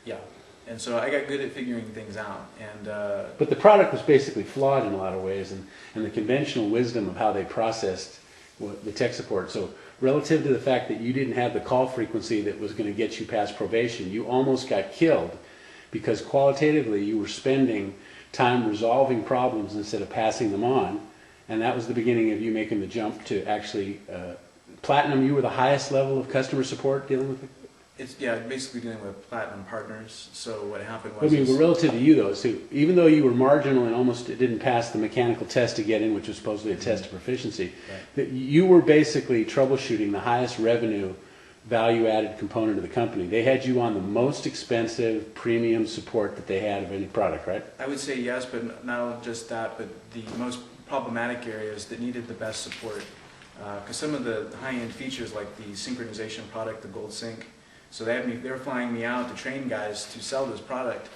Yeah. And so I got good at figuring things out. And but the product was basically flawed in a lot of ways, and the conventional wisdom of how they processed the tech support. So relative to the fact that you didn't have the call frequency that was going to get you past probation, you almost got killed because qualitatively you were spending time resolving problems instead of passing them on. And that was the beginning of you making the jump to actually Platinum. You were the highest level of customer support dealing with it? It's, yeah, basically dealing with Platinum partners. So what happened was... I mean, relative to you though, so even though you were marginal and almost didn't pass the mechanical test to get in, which was supposedly a test of proficiency, that you were basically troubleshooting the highest revenue value-added component of the company. They had you on the most expensive premium support that they had of any product, right? I would say yes, but not just that, but the most problematic areas that needed the best support. Because some of the high-end features like the synchronization product, the Gold Sync, so they were flying me out to train guys to sell this product.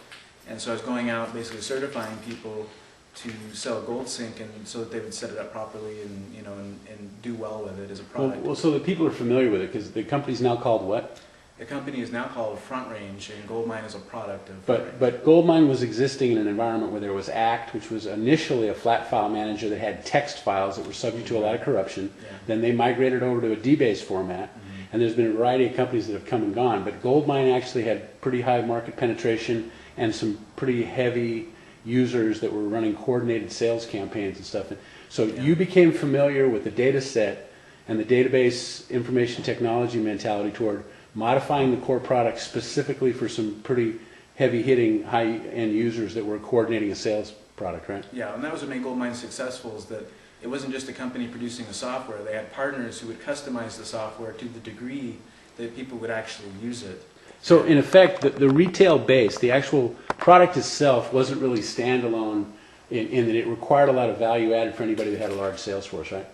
And so I was going out basically certifying people to sell Gold Sync, and so that they would set it up properly and, you know, and do well with it as a product. Well, so the people are familiar with it because the company's now called what? The company is now called Front Range, and Goldmine is a product of Front Range. But Goldmine was existing in an environment where there was ACT, which was initially a flat file manager that had text files that were subject to a lot of corruption. Yeah. Then they migrated over to a DBase format, and there's been a variety of companies that have come and gone. But Goldmine actually had pretty high market penetration and some pretty heavy users that were running coordinated sales campaigns and stuff. So you became familiar with the data set and the database information technology mentality toward modifying the core product specifically for some pretty heavy-hitting, high-end users that were coordinating a sales product, right? Yeah, and that was what made Goldmine successful, is that it wasn't just a company producing the software. They had partners who would customize the software to the degree that people would actually use it. So in effect, the retail base, the actual product itself wasn't really standalone in that it required a lot of value added for anybody that had a large sales force, right?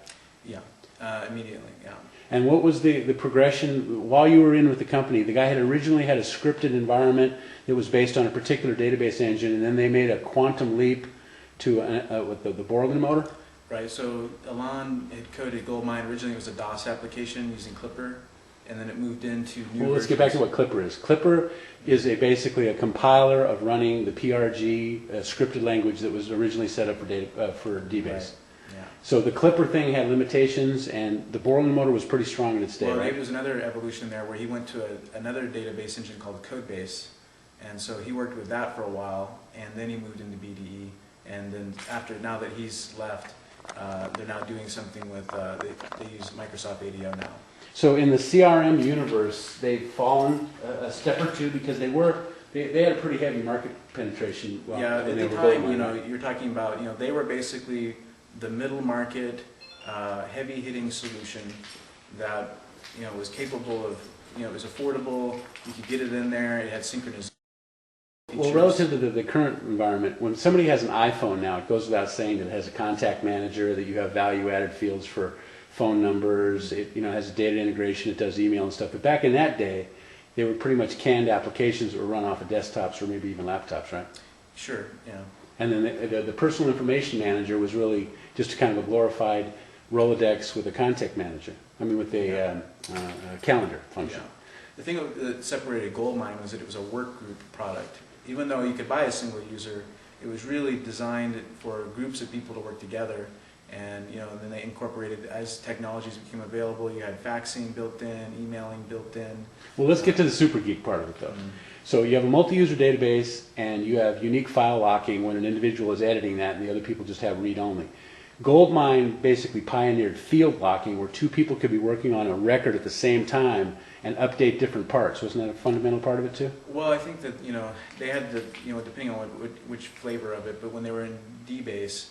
Yeah, immediately, yeah. And what was the progression while you were in with the company? The guy had originally had a scripted environment that was based on a particular database engine, and then they made a quantum leap to with the Borland motor? Right, so Alon had coded Goldmine. Originally it was a DOS application using Clipper, and then it moved into new Well, let's get back to what Clipper is. Clipper is basically a compiler of running the PRG scripted language that was originally set up for DBase. Right. Yeah. So the Clipper thing had limitations, and the Borland motor was pretty strong in its day, well, right? There was another evolution there where he went to another database engine called Codebase, and so he worked with that for a while, and then he moved into BDE, and then now that he's left, they're now doing something with, they use Microsoft ADO now. So in the CRM universe, they've fallen a step or two because they had a pretty heavy market penetration. Yeah, at the time, you know, you're talking about, you know, they were basically the middle market, heavy hitting solution that, you know, was capable of, you know, it was affordable, you could get it in there, it had synchronous features. Well, relative to the current environment, when somebody has an iPhone now, it goes without saying that it has a contact manager, that you have value-added fields for phone numbers, it, you know, has data integration, it does email and stuff. But back in that day, they were pretty much canned applications that were run off of desktops or maybe even laptops, right? Sure, yeah. And then the personal information manager was really just kind of a glorified Rolodex with a contact manager. I mean, with a calendar function. Yeah. The thing that separated Goldmine was that it was a work group product. Even though you could buy a single user, it was really designed for groups of people to work together. And, you know, then they incorporated, as technologies became available, you had faxing built in, emailing built in. Well, let's get to the super geek part of it, though. So you have a multi-user database, and you have unique file locking when an individual is editing that, and the other people just have read-only. Goldmine basically pioneered field locking, where two people could be working on a record at the same time and update different parts. Wasn't that a fundamental part of it too? Well, I think that, you know, they had the, you know, depending on which flavor of it, but when they were in DBase,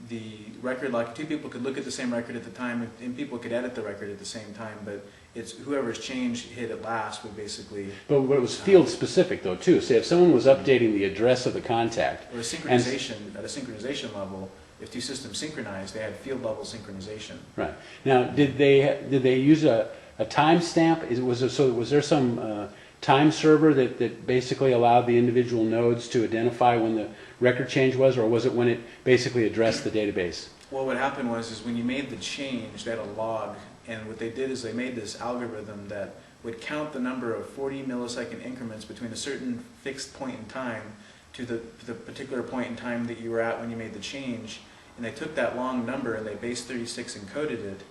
the record lock, two people could look at the same record at the time, and people could edit the record at the same time, but it's whoever's change hit it last would basically... But it was field specific though too. So if someone was updating the address of the contact... Or a synchronization, at a synchronization level, if two systems synchronized, they had field level synchronization. Right. Now, did they use a timestamp? Was there some time server that basically allowed the individual nodes to identify when the record change was, or was it when it basically addressed the database? Well, what happened was when you made the change, they had a log, and what they did is they made this algorithm that would count the number of 40 millisecond increments between a certain fixed point in time to the particular point in time that you were at when you made the change. And they took that long number and they base 36 encoded it,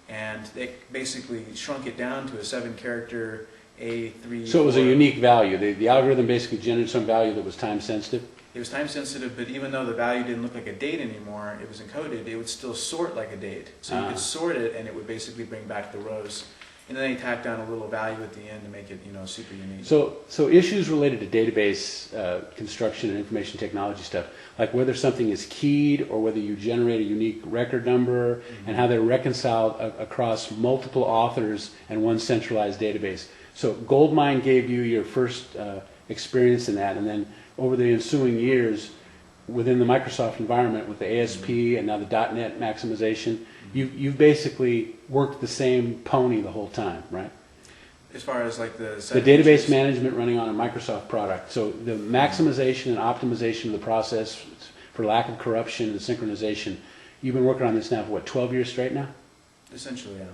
and they basically shrunk it down to a 7-character A3. So it was a unique value. The algorithm basically generated some value that was time sensitive? It was time sensitive, but even though the value didn't look like a date anymore, it was encoded, it would still sort like a date. So you could sort it and it would basically bring back the rows. And then they tacked down a little value at the end to make it, super unique. So issues related to database construction and information technology stuff, like whether something is keyed or whether you generate a unique record number, and how they're reconciled across multiple authors and one centralized database. So Goldmine gave you your first experience in that, and then over the ensuing years, within the Microsoft environment with the ASP and now the .NET maximization, you've basically worked the same pony the whole time, right? As far as like the database features, management running on a Microsoft product. So the maximization and optimization of the process for lack of corruption and synchronization, you've been working on this now for what, 12 years straight now? essentially, yeah.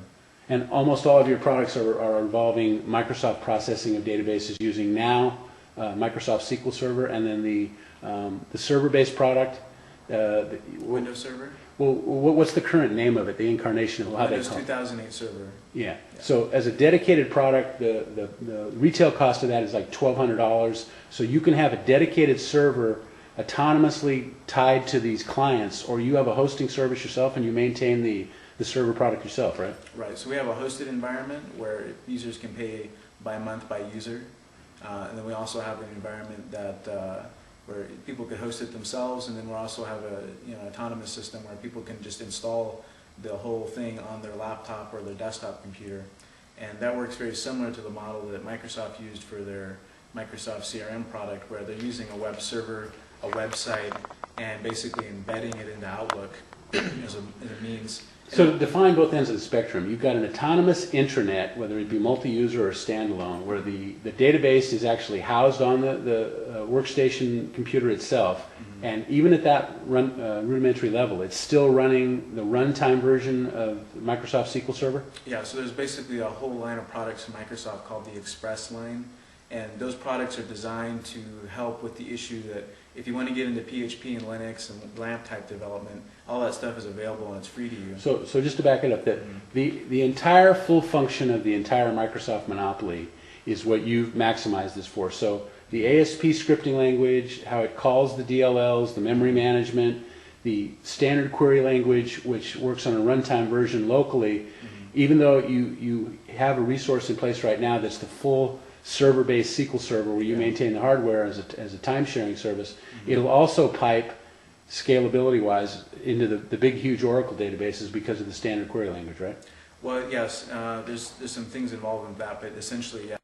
And almost all of your products are involving Microsoft processing of databases using now Microsoft SQL Server, and then the server-based product. Windows Server? Well, what's the current name of it, the incarnation of how they Windows call it? 2008 Server. Yeah. So as a dedicated product, the retail cost of that is like $1,200. So you can have a dedicated server autonomously tied to these clients, or you have a hosting service yourself and you maintain the server product yourself, right? Right. So we have a hosted environment where users can pay by month by user. And then we also have an environment that where people could host it themselves, and then we also have a autonomous system where people can just install the whole thing on their laptop or their desktop computer. And that works very similar to the model that Microsoft used for their Microsoft CRM product, where they're using a web server, a website, and basically embedding it into Outlook as a means. So to define both ends of the spectrum, you've got an autonomous intranet, whether it be multi-user or standalone, where the database is actually housed on the workstation computer itself, and even at that rudimentary level, it's still running the runtime version of Microsoft SQL Server? Yeah, so there's basically a whole line of products from Microsoft called the Express line, and those products are designed to help with the issue that if you want to get into PHP and Linux and LAMP type development, all that stuff is available and it's free to you. So just to back it up, that the entire full function of the entire Microsoft monopoly is what you've maximized this for. So the ASP scripting language, how it calls the DLLs, the memory management, the standard query language, which works on a runtime version locally, even though you have a resource in place right now that's the full server-based SQL Server where you maintain the hardware as a time-sharing service, it'll also pipe scalability-wise into the big, huge Oracle databases because of the standard query language, right? Well, yes, there's some things involved in that, but essentially, yeah.